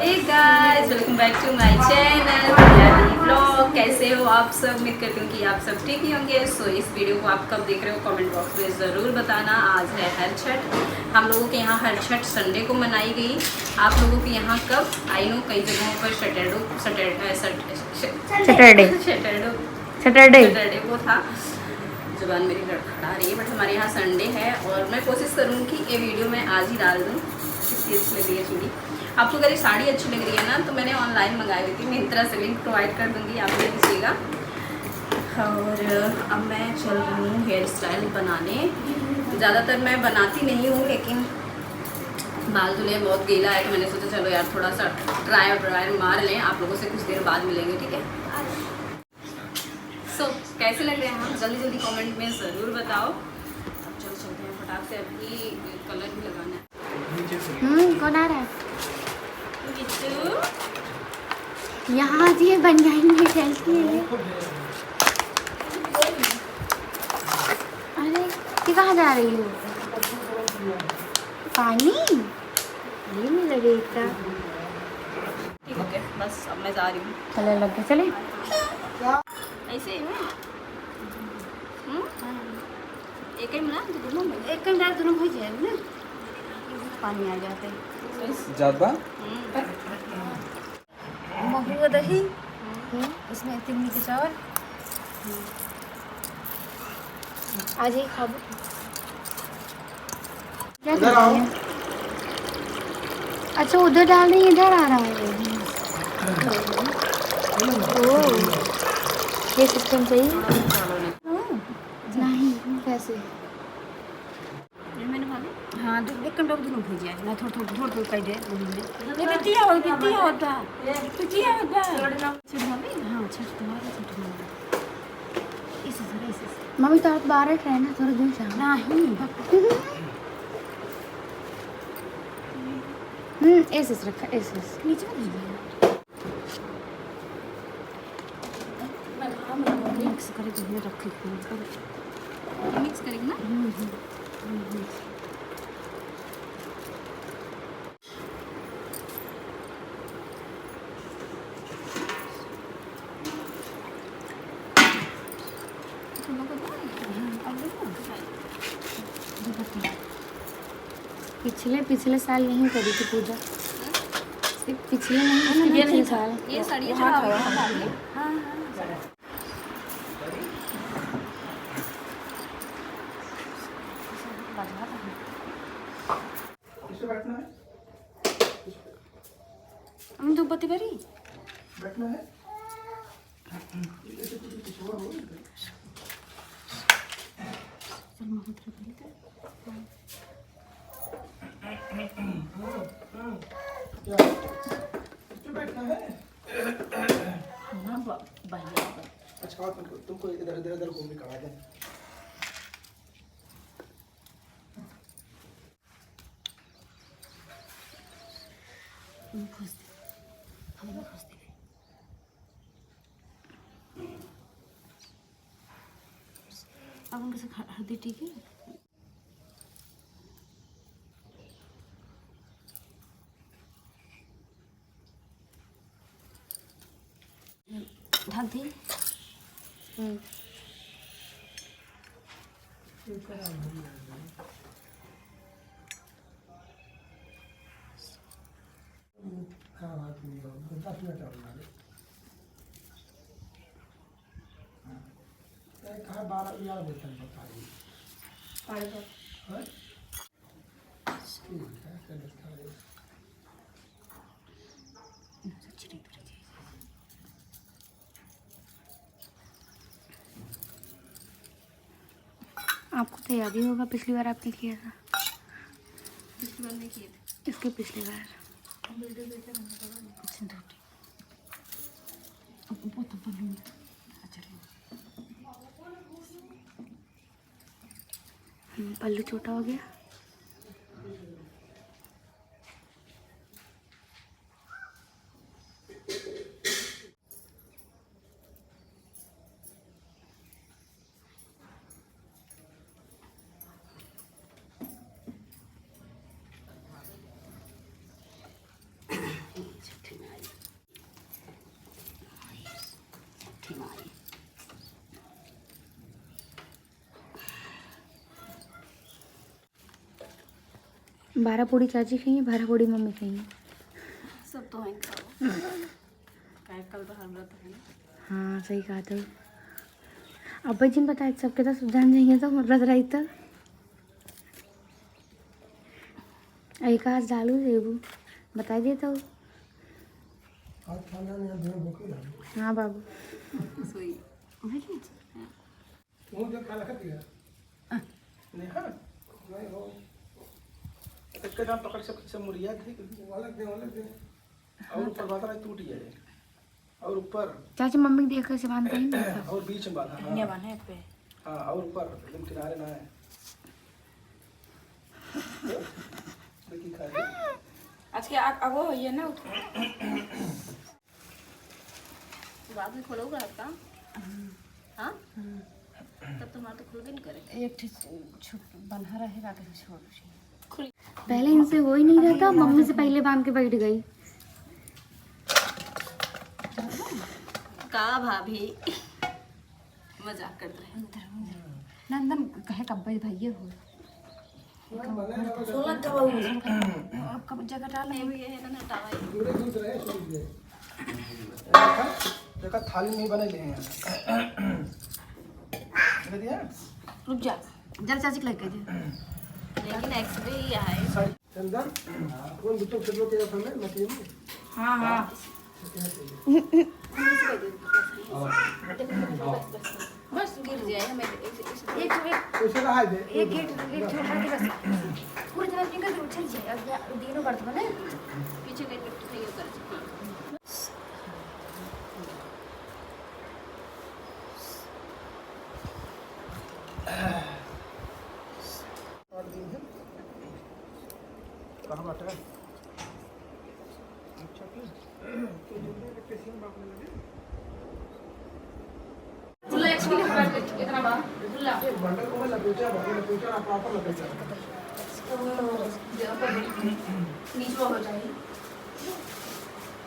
Hey guys, welcome back to my channel Priyadi blog. कैसे हो आप सब? उम्मीद करती हूँ कि आप सब ठीक ही होंगे। सो इस वीडियो को आप कब देख रहे हो कमेंट बॉक्स में ज़रूर बताना। आज है हर छठ। हम लोगों के यहाँ हर छठ संडे को मनाई गई। आप लोगों के यहाँ कब? आई नो कई जगहों पर सैटरडे वो था। जुबान मेरी लड़खड़ा रही है, बट हमारे यहाँ संडे है और मैं कोशिश करूँगी कि ये वीडियो मैं आज ही डाल दूँ। कितनी अच्छी लग रही है चूड़ी। आपको अगर ये साड़ी अच्छी लग रही है ना तो मैंने ऑनलाइन मंगाई हुई थी। मिंत्रा से लिंक प्रोवाइड कर दूँगी, आप ले लीजिएगा। और अब मैं चल रही हूँ हेयर स्टाइल बनाने। ज़्यादातर मैं बनाती नहीं हूँ, लेकिन बाल धुले बहुत गीला है तो मैंने सोचा चलो यार थोड़ा सा ट्रायल मार लें। आप लोगों से कुछ देर बाद मिलेंगे, ठीक है? सो कैसे लग रहे हैं हम? जल्दी जल्दी कमेंट में ज़रूर बताओ। अब चलते हैं फटाक से। अभी कलर भी लगाना है। कौन आ रहा है? किट्टू यहाँ जी बन जाएंगे सेल्फी है। अरे ये कहाँ जा रही हो? पानी ये नहीं लगे इतना। ठीक है, बस अब मैं जा रही हूँ। कलर लग गया, चले ऐसे ही है। एक ही मिला दोनों में, एक घंटा दोनों हो जाए ना, पानी आ जाते जाबा महुआ दही, उसमें तिन्नी के चावल आज ही खाओ। क्या कर रही है? अच्छा उधर डाल रही है, इधर आ रहा है। ओह ये सिस्टम सही है। नहीं कैसे? मैंने भाभी हाँ तो एक घंटा दोनों हो जाए ना, थोड़ा कर दे ये बिटिया होता बिटिया होता छठ भाभी। हाँ छठ तुम्हारा छठ हमारा इसे मम्मी तो आप बाहर है ना, थोड़ा दूर जाओ। नहीं ऐसे रखा, ऐसे नीचे मिक्स करे तो ये रख मिक्स करेंगे ना। पिछले साल नहीं करी थी पूजा, पिछले नहीं, ये नहीं साल ये साड़ी चढ़ा हुआ है। किसे बैठना है? हम तो बत्ती भरी बैठना है? किसे बैठना है? अच्छा तुमको इधर इधर इधर घूमने करा दें। अब उनके साथ हल्दी ठीक है। ढक दी। कहाँ 12-11 बजे तक बता रही है? ठीक है, चलो सारे आपको तो याद ही होगा पिछली बार आपने किया था। पिछली बार नहीं किए थे। इसके पिछली बार पल्लू छोटा हो गया। 12 पूड़ी चाची खाई है, 12 पूड़ी मम्मी खाई है। सब तो है कल तो हर व्रत है। हाँ सही कहा था। अब्बा जी ने बताया सबके तो जान जाएंगे तो व्रत रही तो एक हाथ डालू देबू बता दिए तो। हाँ बाबू सोई वो जो खाना खाती है नहीं हाँ नहीं हो इसका नाम पकड़ से मुड़िया थी अलग दे और ऊपर बात रहा टूट जाए और ऊपर चाची मम्मी देख कर से बांधते हैं ना और बीच में बांधा ये बने पे हाँ और ऊपर एकदम किनारे ना है देखिए खाए आज के आगो ये ना बाद में खोलोगे आपका हाँ तब तो हमारा तो खुल भी नहीं करे। एक बंधा रहेगा कि छोड़ खुल पहले इनसे हो ही नहीं रहा था, मम्मी से पहले बांध के बैठ गई। का भाभी मजाक कर रहे हैं। नंदन कहे कब्बे भैया हो कब जगह डाल नहीं ये है ना हटावा पूरे दूध रहे सो गए देखा थाली नहीं बने ले हैं दिया रुक जा जरा चाची को लेके दे। लेकिन एक्सरे ही आए साड़ी चंदन कौन बुतो चलो के फल में मत में हाँ हाँ बस गिर जाए हमें एक कैसे रहा है एक छोटा के बस पूरी तरह निकल उछल जाए अब दिनों करते बने पीछे गए तो नहीं कर सकते। कहाँ बात है अच्छा तो कैसे बात में लगे खुला एक्चुअली इतना बड़ा खुला एक बंडल को लपेटा ना प्रॉपर लपेटा नीचे हो जाए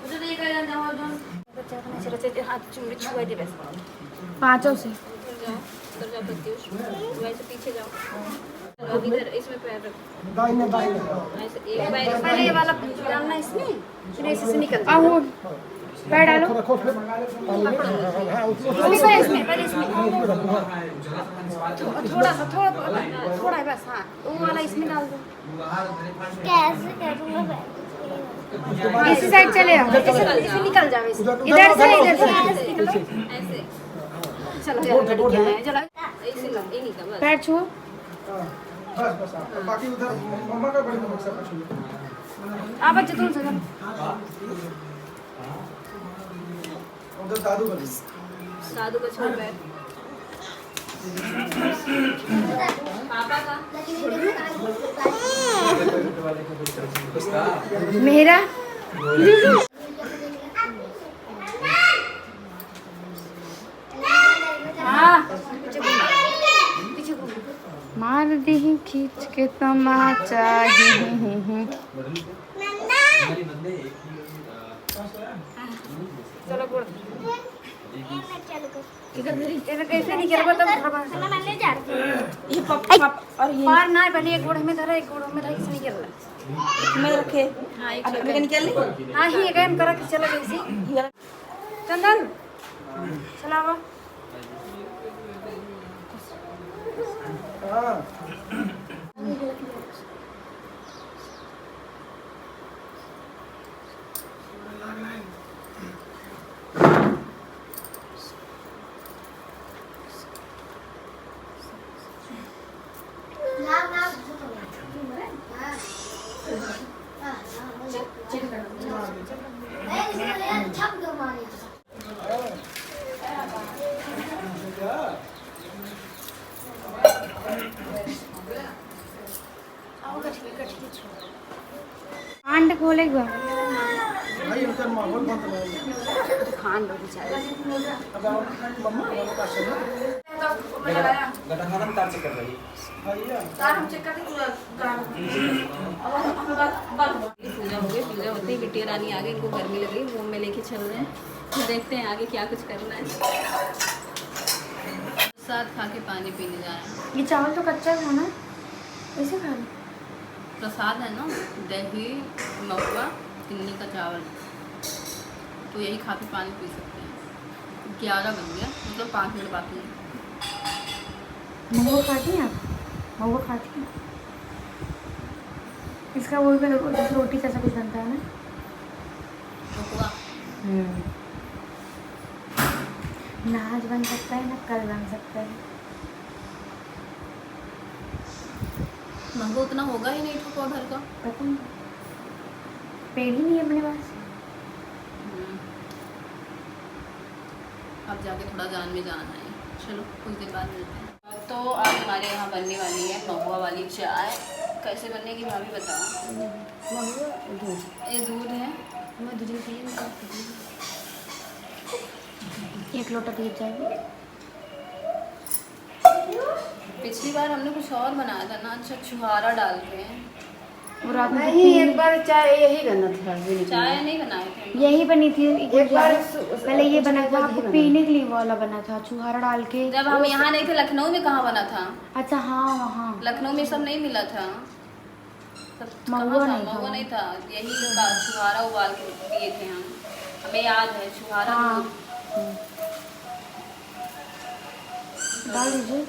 उधर एक आ जाओ जो बच्चा अपने सिर से हाथ चुमड़ी छुआ दे बस पाँचों से उधर जाओ प्रत्युष वैसे पीछे जाओ अब इधर इसमें पैर रखो दाहिने ऐसे एक पैर पहले ये वाला डालना इसमें फिर ऐसे से निकल आओ पैर डालो रखो फिर इसमें पहले इसमें थोड़ा सा थोड़ा है बस हाँ वो वाला इसमें डाल दो इसी साइड चले आओ ऐसे निकल जाओ इधर से ऐसे चलो चलो ऐसे ये नहीं का बस पैर छुओ बस बाकी उधर मम्मा का बड़ी बक्सा का छुए आप बच्चे तुम से उधर दादू का साधु का छोड़ पैर पापा का मेरा हाँ मार दी खींच के तमाचा चलो बोल इधर कैसे निकल बता ये और ये पार ना पहले एक गोड़ में धरा एक गोड़ में धरा कैसे निकल रहा में रखे हाँ एक छोड़ के निकल ली हाँ ही गए करा कि चलो कैसे चंदन चलाओ हां कांड खोलेगा भाई उनका माहौल बहुत है खान लो बेचारे अब मम्मा वाला का सुनो गटा खाना तार चेक कर रही है भैया तार हम चेक करते पूरा पूजा हो गई पूजा होते ही बिटिया रानी आ गई इनको गर्मी लग रही रूम में लेके चल रहे हैं फिर देखते हैं आगे क्या कुछ करना है साथ खा के पानी पीने जा रहे हैं ये चावल तो कच्चा था ना ऐसे खा लो प्रसाद है ना, दही महुआ किन्नी का चावल, तो यही खा के पानी पी सकते हैं। 11 बन गया, मतलब 5 मिनट बाकी है। महुआ खाती हैं आप? महुआ खाती हैं? इसका वो भी रोटी जैसा कुछ बनता है ना? महुआ ना आज बन सकता है ना कल बन सकता है। महुआ उतना होगा ही नहीं पाउडर का। पता नहीं, पेड़ ही नहीं है अपने पास। अब जाके थोड़ा जान में जान आए। चलो कुछ दिन बाद मिलते हैं। तो आज हमारे यहाँ बनने वाली है महुआ वाली चाय। कैसे बनेगी भाभी बताओ। ये दूध है, 1 लोटा दूध चाहिए। पिछली बार हमने कुछ और बनाया था ना, अच्छा छुहारा डाल के। और आप नहीं, एक बार चाय यही करना था। चाय नहीं बनाए थे। यही बनी थी एक बार पहले ये बना था आपको पीने के लिए वाला बना था, छुहारा डाल के। जब हम यहाँ नहीं थे, लखनऊ में कहाँ बना था? अच्छा हाँ वहाँ लखनऊ में सब नहीं मिला था। सब महुआ कहाँ था? नहीं था। महुआ नहीं था, यही का छुहारा उबाल के पिए थे हम। हमें याद है छुहारा हाँ। दूध। डाल दीजिए।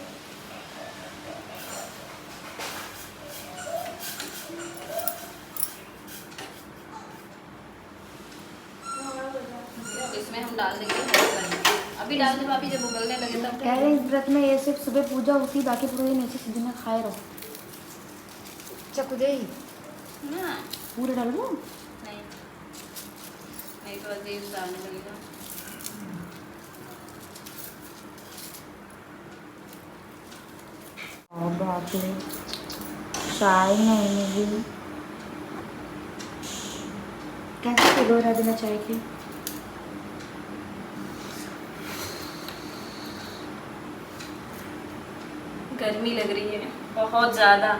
इसमें हम डाल देंगे हरी। अभी डाल दे भाभी, जब उबलने लगे तब। कह रहे इस व्रत में ये सिर्फ सुबह पूजा होती, बाकी पूरे दिन ऐसे सीधे में खाए रहो। चकू दे ना पूरे डाल दो। नहीं नहीं, तो अजीब डालने लगेगा। बाप रे, चाय नहीं मिली। कैसे किलो रहा बिना चाय के? गर्मी लग रही है बहुत ज़्यादा।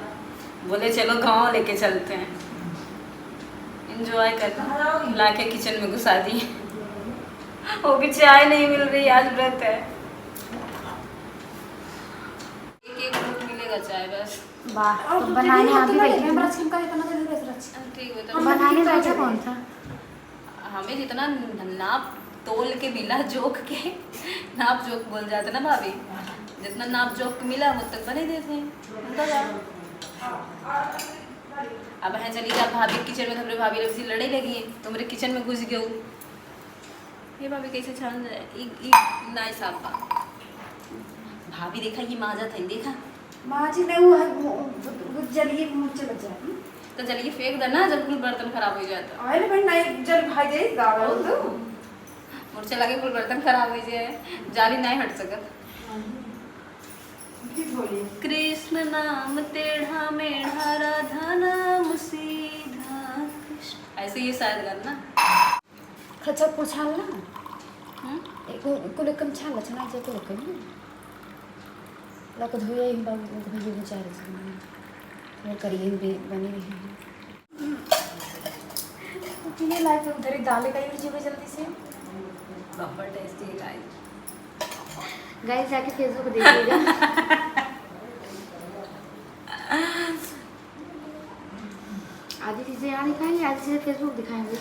बोले चलो गांव लेके चलते हैं, एंजॉय करना। लाके किचन में घुसा दी, वो भी चाय नहीं मिल रही, आज व्रत है। एक घूंट मिलेगा चाय बस। वाह, तो बनाने आप ही बैठे हैं। ठीक है, तो बनाने बैठा कौन था? हमें जितना नाप तोल के मिला, जोक के नाप जोक बोल जाते ना भाभी, जितना नाप जोक मिला वो तक बने देते हैं। अब है चली जा भाभी किचन में, तो भाभी लड़की लड़े लगी तो मेरे किचन में घुस गई। ये भाभी कैसे छान जाए नाई साहब का। भाभी देखा ये माजा था, देखा माजी नहीं वो जलिए मुझे लग जाए। तो जल्दी फेंक देना जब कुल बर्तन खराब हो जाता। आए ना भाई नहीं जल भाई दे गावा तो मुझे लगे कुल बर्तन खराब हो जाए, जाली नहीं हट सकत। कृष्ण नाम टेढ़ा मेढ़ा, राधा नाम सीधा कृष्ण, ऐसे ये शायद करना। खचा पुछाल ना एक कुल कम छाल छना जे कुल कम लक धोया ही बाबू भैया बेचारे से वो करिए भी बनी रही है। पीने लायक तो उधर ही दाल का ही जीवे जल्दी से प्रॉपर टेस्टी गाइस। गाइस जाके फेसबुक देखिएगा। आधी चीज़ें यहाँ दिखाएंगे, आधी चीज़ें फेसबुक दिखाएंगे।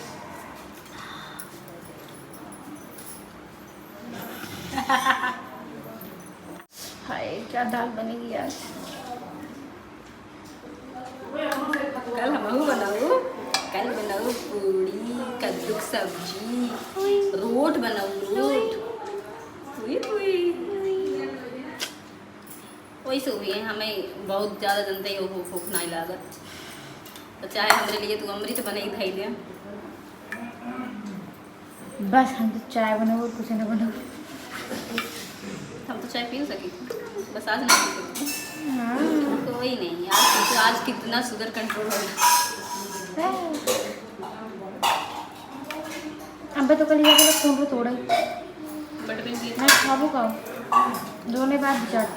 हाय क्या दाल बनेगी आज। कल हम बनाऊ, कल बनाऊ पूड़ी, कद्दू की सब्जी, रोट बनाऊ रोट। वही सो भी है, हमें बहुत ज़्यादा जनता ही वो भूख नहीं लागत, तो चाहे हमारे लिए तू अमृत बने ही खाई ले। बस हम तो चाय बनाओ और कुछ ना बनाओ। हम तो चाय पी सके, बस आज नहीं पी सकते। कोई नहीं, आज कितना शुगर कंट्रोल हो गया। अब तो कल ये खून को तोड़ा ही बट पिन की मैं खाबू का दोनों बार चाट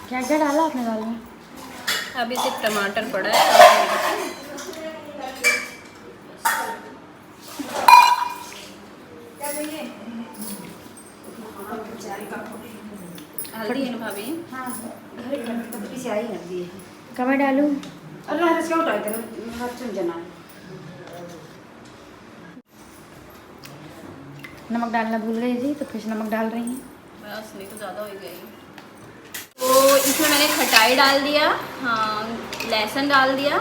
क्या क्या डाला आपने दाल में? अभी सिर्फ टमाटर पड़ा है। क्या चाहिए? हल्दी है ना भाभी? हाँ घर का पीछे आई हल्दी है। कब डालूं? अल्लाह इसका उठाई दे हाथ चुन जाना। नमक डालना भूल गई थी तो फिर नमक डाल रही हैं। बस नहीं तो ज़्यादा हो गई। तो इसमें मैंने खटाई डाल दिया, हाँ लहसुन डाल दिया,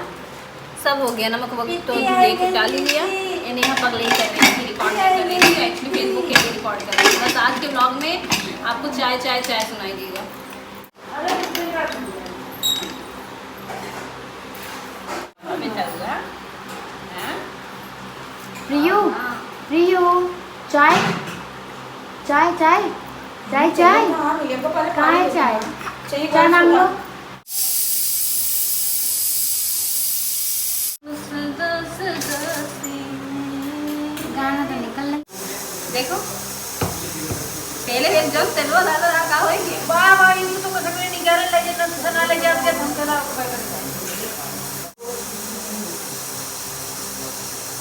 सब हो गया। नमक वक्त तो देख के डाल ही दिया। इन्हें यहाँ पगले कर रही थी, रिकॉर्ड कर रही थी, एक्चुअली फेसबुक के लिए रिकॉर्ड कर रही थी। बस आज के ब्लॉग में आपको चाय चाय चाय सुनाई देगा। अभी चल रहा है रियू, रियू चाय चाय चाय चाय चाय कहाँ है चाय? चाय मांग लो। गाना तो निकल रहा। देखो पहले एक जग तेलवा दादा का होएगी बाबा ये तो कसम नहीं निकाल ले जे ना ले जा के धमकला उपाय कर।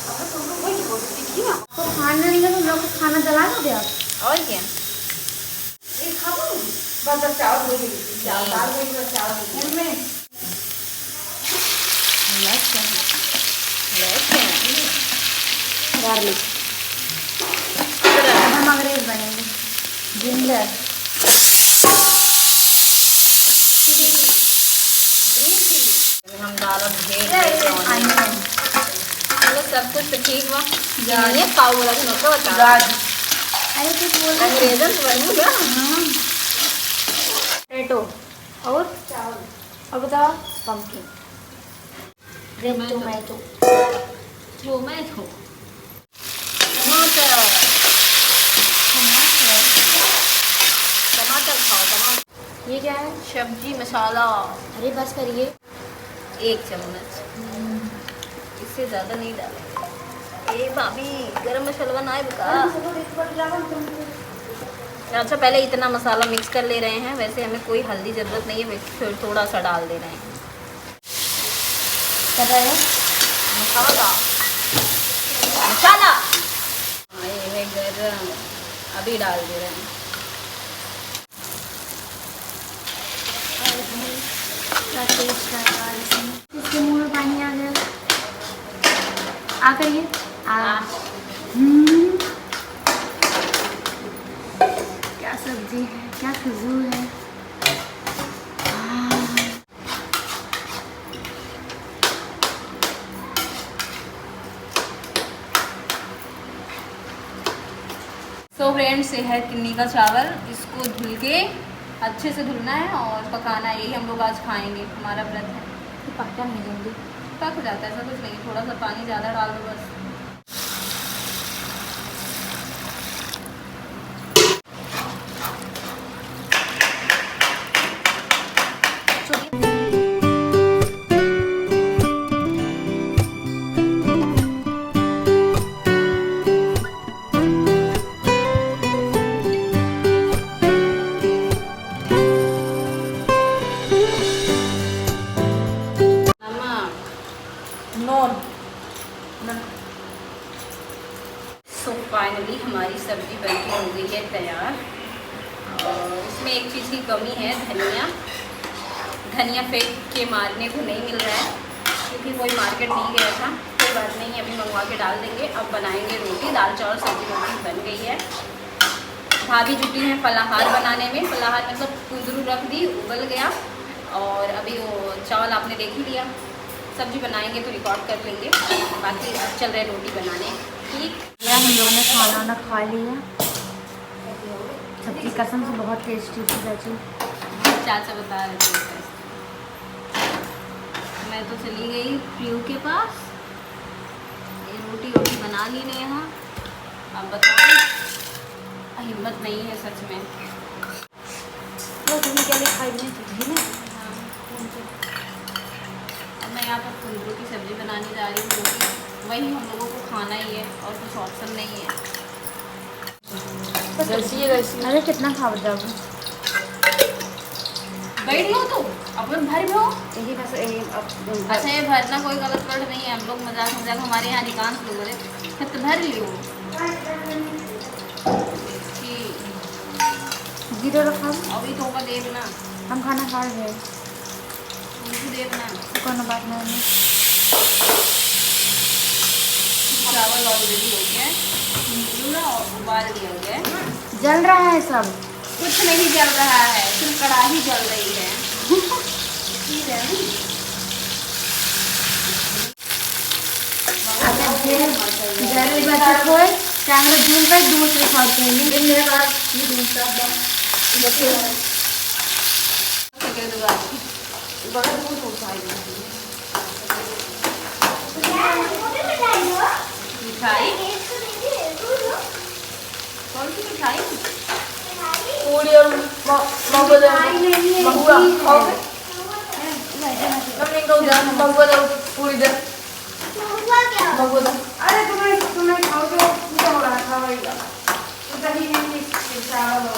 अब तो लोग वही बोलते हैं ना तो खाना नहीं है तो लोग खाना जला दोगे आप? और क्या ये खाओ बस चावल हो गई चावल दाल हो गई चावल में गार्लिक हम अंग्रेज बनेंगे। जिंजर हम दाल अनियन चलो सब कुछ तो ठीक हुआ। जानिए पाव रखने को बता अरे कुछ बोल रहे अंग्रेजन बनूंगा। पोटैटो और चावल। अब बताओ पम्पकिन रेड टोमेटो टोमेटो टमाटर टमाटर खाओ टमाटर। ये क्या है? सब्जी मसाला अरे बस करिए। 1 चम्मच, इससे ज़्यादा नहीं डालेंगे। ए भाभी गरम मसाला ना है बका। अच्छा पहले इतना मसाला मिक्स कर ले रहे हैं। वैसे हमें कोई हल्दी ज़रूरत नहीं है, फिर थोड़ा सा डाल दे रहे हैं कर रहे हैं मसाला मसाला। हाँ ये है गरम, अभी डाल दे रहे हैं। क्या टेस्ट है यार इसमें। इसके मुंह में पानी आ गया। आ करिए आ। क्या सब्जी है, क्या खुशबू है। सो फ्रेंड्स ये है किन्नी का चावल। इसको धुल के अच्छे से धुलना है और पकाना है। यही हम लोग आज खाएंगे, हमारा व्रत है। तो पक्का नहीं जल्दी पक जाता है, ऐसा कुछ नहीं। थोड़ा सा पानी ज़्यादा डाल दो बस। सो फाइनली हमारी सब्ज़ी बनके हो गई है तैयार। और इसमें एक चीज़ की कमी है, धनिया। धनिया फेंक के मारने को नहीं मिल रहा है क्योंकि कोई मार्केट नहीं गया था। कोई बात नहीं, अभी मंगवा के डाल देंगे। अब बनाएंगे रोटी। दाल चावल सब्जी रोटी बन गई है। भाभी जुटी हैं फलाहार बनाने में। फलाहार मतलब कुंदरू रख दी, उबल गया। और अभी वो चावल आपने देख ही लिया। सब्जी बनाएंगे तो रिकॉर्ड कर लेंगे। बाकी अब चल रहे रोटी बनाने। ठीक यार हम लोगों ने खाना वाना खा लिया। सब्जी कसम से बहुत टेस्टी थी चाची। चाचा बता रहे थे। मैं तो चली गई प्रियू के पास। ये रोटी वोटी बना ली ने यहाँ। अब बताओ, हिम्मत नहीं है सच में। वो तुम्हें क्या लिखा है ना। अब मैं यहाँ पर कुंदरू की सब्ज़ी बनाने जा रही हूँ क्योंकि वही हम लोगों को खाना ही है और कुछ ऑप्शन नहीं है। अरे कितना खा जाओगे? बैठ लो तो अपन भर लो। यही बस अच्छा ये भरना कोई गलत वर्ड नहीं है। हम लोग मजाक मजाक हमारे यहाँ अधिकांश लोग बोले तो भर लियो। जीरो रखा अभी तो दे देना, हम खाना खा रहे हैं मुझे दे देना। कोनो बात नहीं चावल ऑलरेडी हो गया है, पूरा उबाल दिया गया है। जल रहा है सब कुछ नहीं जल रहा है, सिर्फ कढ़ाई जल रही है। ठीक है अगर जरूर बच्चा कोई चांगले दूर का दूसरे खाते हैं लेकिन मेरे पास ये दूसरा बड़ा दूध होता है मिठाई। कौन सी मिठाई? पूरी और महुआ खाओगे? महुआ पूरी दे महुआ दे। अरे तुम्हें खाओ तो क्या हो रहा था भाई दही नहीं चावल हो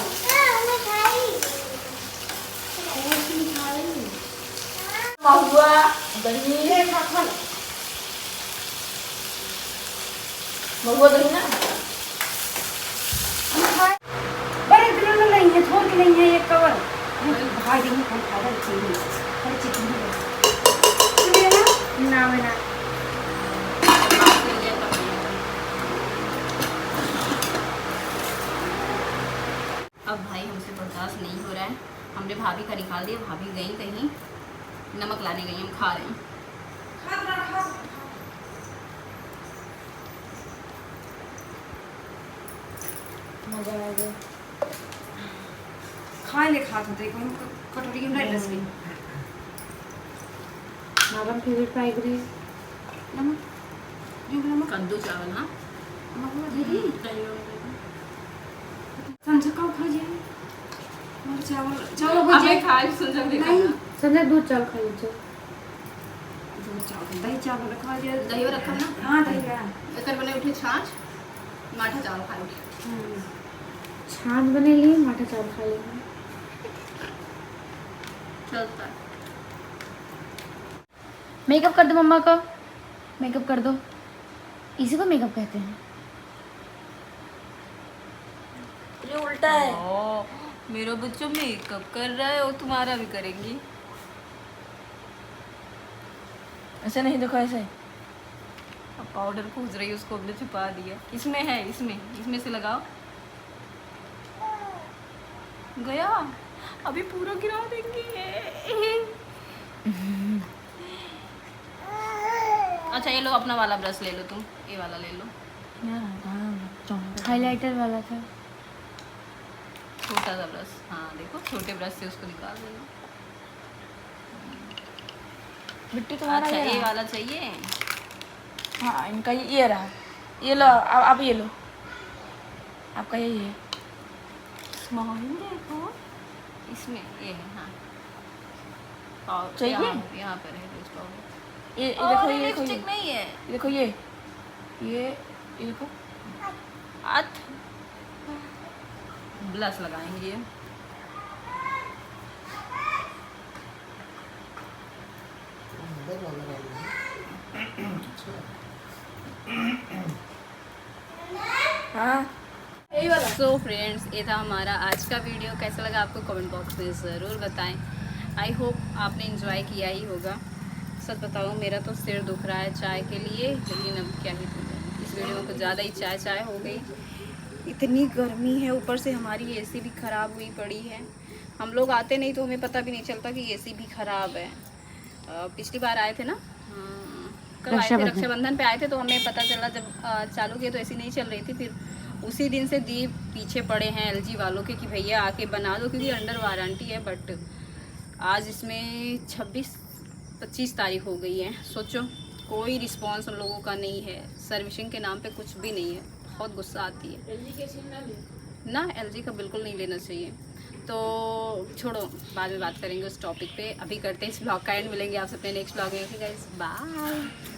महुआ दही महुआ दही ना बड़े दिनों में नहीं है छोड़ के नहीं है ये कवर भाई दिन में खा रहा चाहिए अरे चिकन ना ना अब भाई हमसे बर्दाश्त नहीं हो रहा है, हमने भाभी का निकाल दिया। भाभी गई कहीं नमक लाने गई, हम खा रहे हैं। मजा आ गया खाए ले खा सकते कोई कटोरी में नहीं रस मैडम फेवरेट फ्राई करी नमक जो नमक कद्दू चावल। हाँ नमक दीदी संजय का खा जाए और चावल चावल भुजिया खा सुन नहीं संजय दूध चावल खा लीजिए दूध चावल दही चावल रखवा दिया दही रखा ना। हाँ दही है एकर बने उठे छाछ, माठा चावल खा उठे। छाछ बने लिए माठा चावल खा लेंगे चलता है। मेकअप कर दो मम्मा का मेकअप कर दो इसी को मेकअप कहते हैं ये उल्टा है। मेरा बच्चा मेकअप कर रहा है और तुम्हारा भी करेंगी। ऐसे नहीं देखो ऐसे अब पाउडर खोज रही है, उसको हमने छुपा दिया। इसमें है, इसमें से लगाओ। गया अभी पूरा गिरा देंगे। अच्छा ये लो अपना वाला ब्रश ले लो, तुम ये वाला ले लो, हाइलाइटर वाला था छोटा सा ब्रश। हाँ देखो छोटे ब्रश से उसको निकाल देना। मिट्टी तुम्हारा अच्छा ये ये रहा। वाला चाहिए। हाँ इनका ये रहा। ये लो आप ये लो, आपका यही है। स्माइल देखो इसमें ये है। हाँ चाहिए? यहाँ पर है रोज पाउडर। ये देखो ये देखो लिपस्टिक नहीं है। ये देखो ये देखो ब्लश लगाएंगे। हाँ सो फ्रेंड्स ये था हमारा आज का वीडियो। कैसा लगा आपको कमेंट बॉक्स में ज़रूर बताएं। आई होप आपने एंजॉय किया ही होगा। सच बताऊँ मेरा तो सिर दुख रहा है चाय के लिए, लेकिन अब क्या ही करें, इस वीडियो में कुछ ज़्यादा ही चाय हो गई। इतनी गर्मी है, ऊपर से हमारी एसी भी ख़राब हुई पड़ी है। हम लोग आते नहीं तो हमें पता भी नहीं चलता कि एसी भी ख़राब है। पिछली बार आए थे ना, कब आए थे, रक्षाबंधन पे आए थे, तो हमें पता चला जब चालू किए तो एसी नहीं चल रही थी। फिर उसी दिन से दीप पीछे पड़े हैं एलजी वालों के कि भैया आके बना दो, क्योंकि अंडर वारंटी है। बट आज इसमें 26-25 तारीख हो गई है। सोचो कोई रिस्पांस उन लोगों का नहीं है, सर्विसिंग के नाम पे कुछ भी नहीं है। बहुत गुस्सा आती है। ना एलजी का बिल्कुल नहीं लेना चाहिए। तो छोड़ो, बाद में बात करेंगे उस टॉपिक पे। अभी करते हैं इस ब्लॉग का एंड। मिलेंगे आप सबने नेक्स्ट ब्लॉग में। Guys bye.